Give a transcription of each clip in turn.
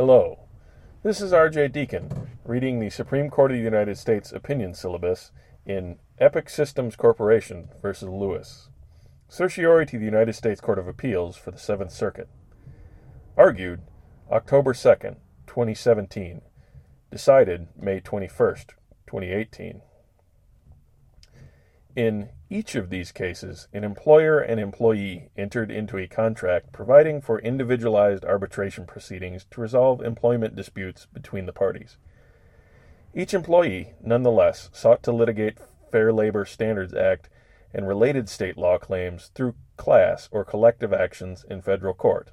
Hello, this is R.J. Deacon, reading the Supreme Court of the United States opinion syllabus in Epic Systems Corporation v. Lewis. Certiorari to the United States Court of Appeals for the Seventh Circuit. Argued October 2nd, 2017. Decided May 21st, 2018. In each of these cases, an employer and employee entered into a contract providing for individualized arbitration proceedings to resolve employment disputes between the parties. Each employee, nonetheless, sought to litigate Fair Labor Standards Act and related state law claims through class or collective actions in federal court.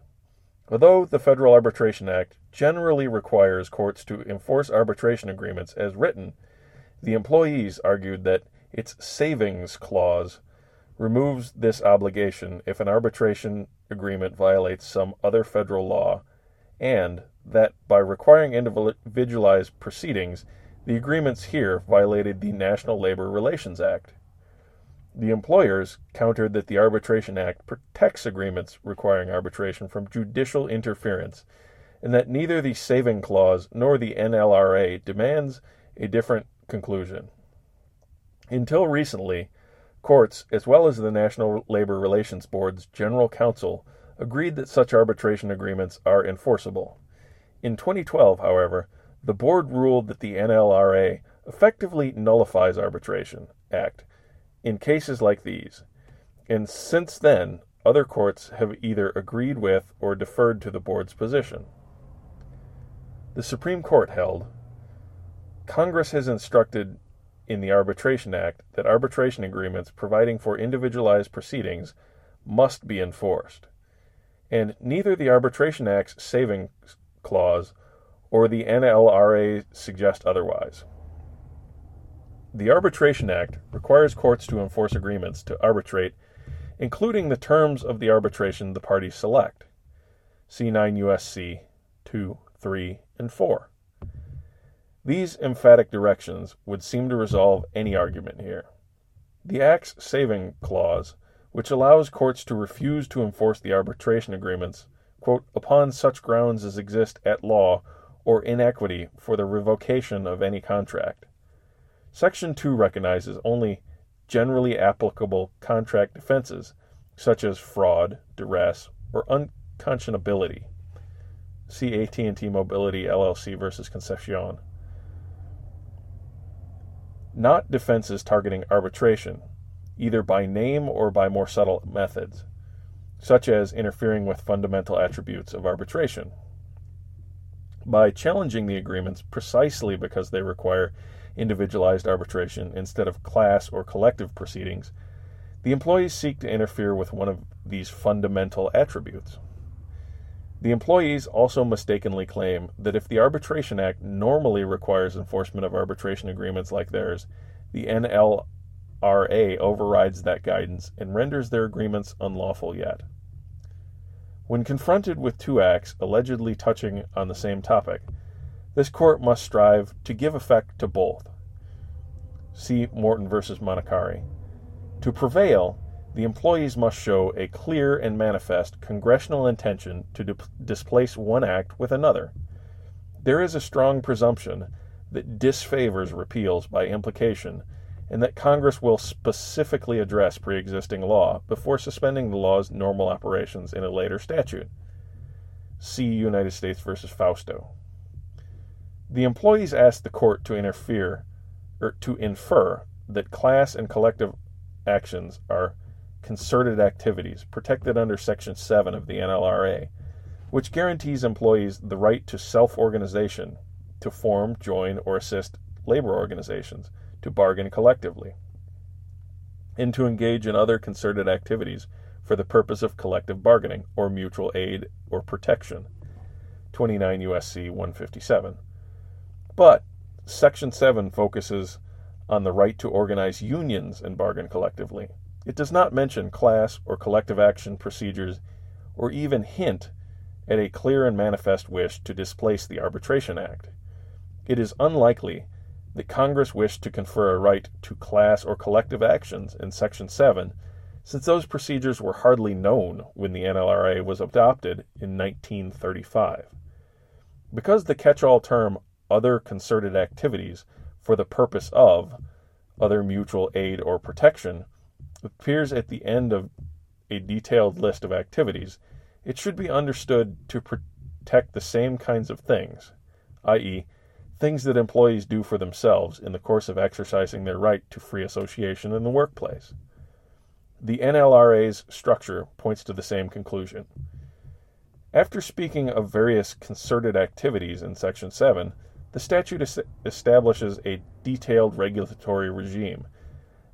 Although the Federal Arbitration Act generally requires courts to enforce arbitration agreements as written, the employees argued that its savings clause removes this obligation if an arbitration agreement violates some other federal law, and that by requiring individualized proceedings, the agreements here violated the National Labor Relations Act. The employers countered that the Arbitration Act protects agreements requiring arbitration from judicial interference, and that neither the saving clause nor the NLRA demands a different conclusion. Until recently, courts, as well as the National Labor Relations Board's General Counsel, agreed that such arbitration agreements are enforceable. In 2012, however, the board ruled that the NLRA effectively nullifies Arbitration Act in cases like these, and since then, other courts have either agreed with or deferred to the board's position. The Supreme Court held, Congress has instructed in the Arbitration Act that arbitration agreements providing for individualized proceedings must be enforced, and neither the Arbitration Act's savings clause or the NLRA suggest otherwise. The Arbitration Act requires courts to enforce agreements to arbitrate, including the terms of the arbitration the parties select. See 9 U.S.C. 2, 3, and 4. These emphatic directions would seem to resolve any argument here. The Act's saving clause, which allows courts to refuse to enforce the arbitration agreements, quote, upon such grounds as exist at law or in equity for the revocation of any contract. Section 2 recognizes only generally applicable contract defenses, such as fraud, duress, or unconscionability. See AT&T Mobility LLC versus Concepcion. Not defenses targeting arbitration, either by name or by more subtle methods, such as interfering with fundamental attributes of arbitration. By challenging the agreements precisely because they require individualized arbitration instead of class or collective proceedings, the employees seek to interfere with one of these fundamental attributes. The employees also mistakenly claim that if the Arbitration Act normally requires enforcement of arbitration agreements like theirs, the NLRA overrides that guidance and renders their agreements unlawful yet. When confronted with two acts allegedly touching on the same topic, this court must strive to give effect to both. See Morton v. Monacari. To prevail, the employees must show a clear and manifest congressional intention to displace one act with another. There is a strong presumption that disfavors repeals by implication, and that Congress will specifically address pre-existing law before suspending the law's normal operations in a later statute. See United States v. Fausto. The employees asked the court to infer that class and collective actions are concerted activities protected under Section 7 of the NLRA, which guarantees employees the right to self-organization, to form, join, or assist labor organizations, to bargain collectively, and to engage in other concerted activities for the purpose of collective bargaining or mutual aid or protection. 29 U.S.C. 157. But Section 7 focuses on the right to organize unions and bargain collectively. It does not mention class or collective action procedures or even hint at a clear and manifest wish to displace the Arbitration Act. It is unlikely that Congress wished to confer a right to class or collective actions in Section 7, since those procedures were hardly known when the NLRA was adopted in 1935. Because the catch-all term other concerted activities for the purpose of other mutual aid or protection appears at the end of a detailed list of activities, it should be understood to protect the same kinds of things, i.e., things that employees do for themselves in the course of exercising their right to free association in the workplace. The NLRA's structure points to the same conclusion. After speaking of various concerted activities in Section 7, the statute establishes a detailed regulatory regime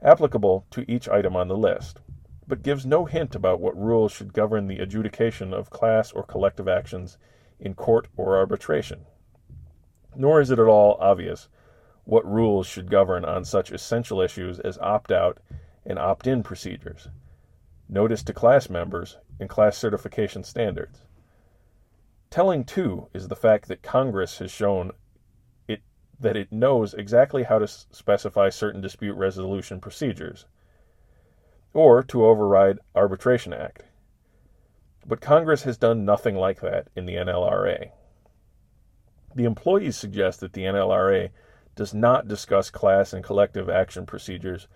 applicable to each item on the list, but gives no hint about what rules should govern the adjudication of class or collective actions in court or arbitration. Nor is it at all obvious what rules should govern on such essential issues as opt-out and opt-in procedures, notice to class members, and class certification standards. Telling, too, is the fact that Congress has shown that it knows exactly how to specify certain dispute resolution procedures, or to override Arbitration Act. But Congress has done nothing like that in the NLRA. The employees suggest that the NLRA does not discuss class and collective action procedures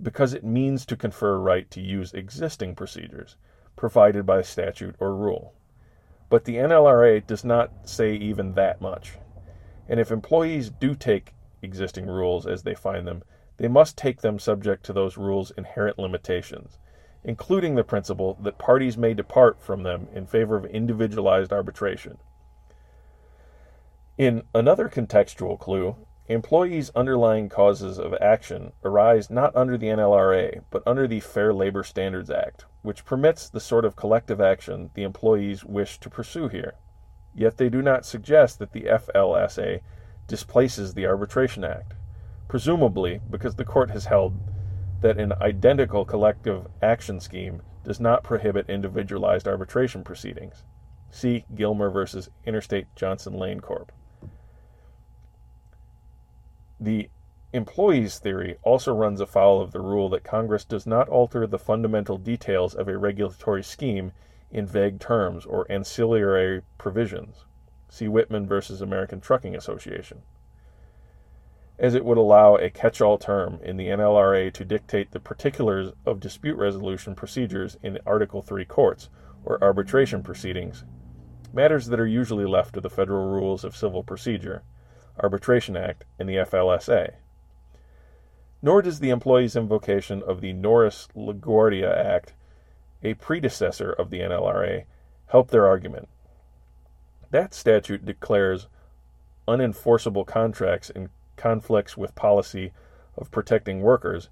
because it means to confer a right to use existing procedures provided by statute or rule. But the NLRA does not say even that much. And if employees do take existing rules as they find them, they must take them subject to those rules' inherent limitations, including the principle that parties may depart from them in favor of individualized arbitration. In another contextual clue, employees' underlying causes of action arise not under the NLRA, but under the Fair Labor Standards Act, which permits the sort of collective action the employees wish to pursue here. Yet they do not suggest that the FLSA displaces the Arbitration Act, presumably because the court has held that an identical collective action scheme does not prohibit individualized arbitration proceedings. See Gilmer v. Interstate Johnson Lane Corp. The employees' theory also runs afoul of the rule that Congress does not alter the fundamental details of a regulatory scheme in vague terms or ancillary provisions. See Whitman v. American Trucking Association. As it would allow a catch-all term in the NLRA to dictate the particulars of dispute resolution procedures in Article III courts or arbitration proceedings, matters that are usually left to the federal rules of civil procedure, Arbitration Act, and the FLSA. Nor does the employees' invocation of the Norris-LaGuardia Act, a predecessor of the NLRA, help their argument. That statute declares unenforceable contracts in conflicts with policy of protecting workers,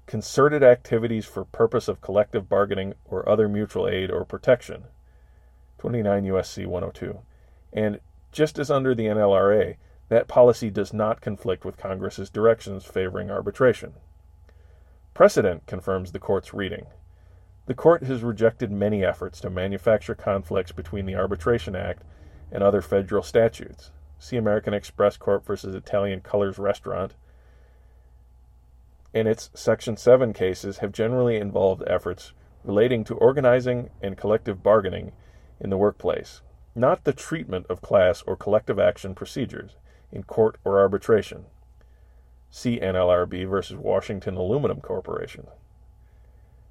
concerted activities for purpose of collective bargaining or other mutual aid or protection, 29 U.S.C. 102. And just as under the NLRA, that policy does not conflict with Congress's directions favoring arbitration. Precedent confirms the court's reading. The court has rejected many efforts to manufacture conflicts between the Arbitration Act and other federal statutes. See American Express Corp. Versus Italian Colors Restaurant. And its Section 7 cases have generally involved efforts relating to organizing and collective bargaining in the workplace, not the treatment of class or collective action procedures in court or arbitration. See NLRB versus Washington Aluminum Corporation.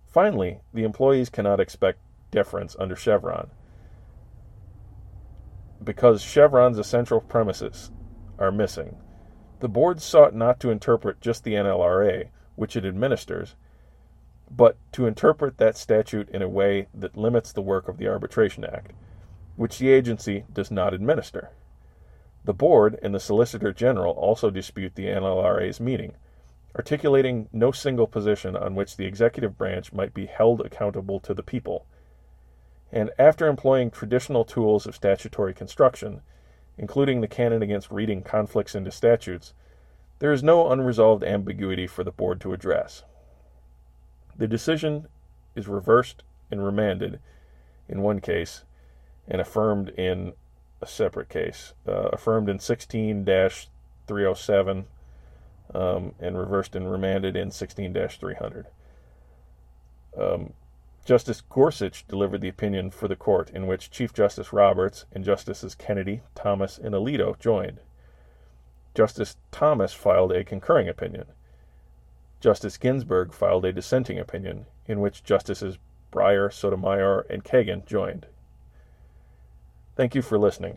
Finally, the employees cannot expect deference under Chevron because Chevron's essential premises are missing. The board sought not to interpret just the NLRA, which it administers, but to interpret that statute in a way that limits the work of the Arbitration Act, which the agency does not administer. The board and the Solicitor General also dispute the NLRA's meaning, articulating no single position on which the executive branch might be held accountable to the people. And after employing traditional tools of statutory construction, including the canon against reading conflicts into statutes, there is no unresolved ambiguity for the board to address. The decision is reversed and remanded in one case and affirmed in a separate case, affirmed in 16-307 and reversed and remanded in 16-300. Justice Gorsuch delivered the opinion for the court, in which Chief Justice Roberts and Justices Kennedy, Thomas, and Alito joined. Justice Thomas filed a concurring opinion. Justice Ginsburg filed a dissenting opinion, in which Justices Breyer, Sotomayor, and Kagan joined. Thank you for listening.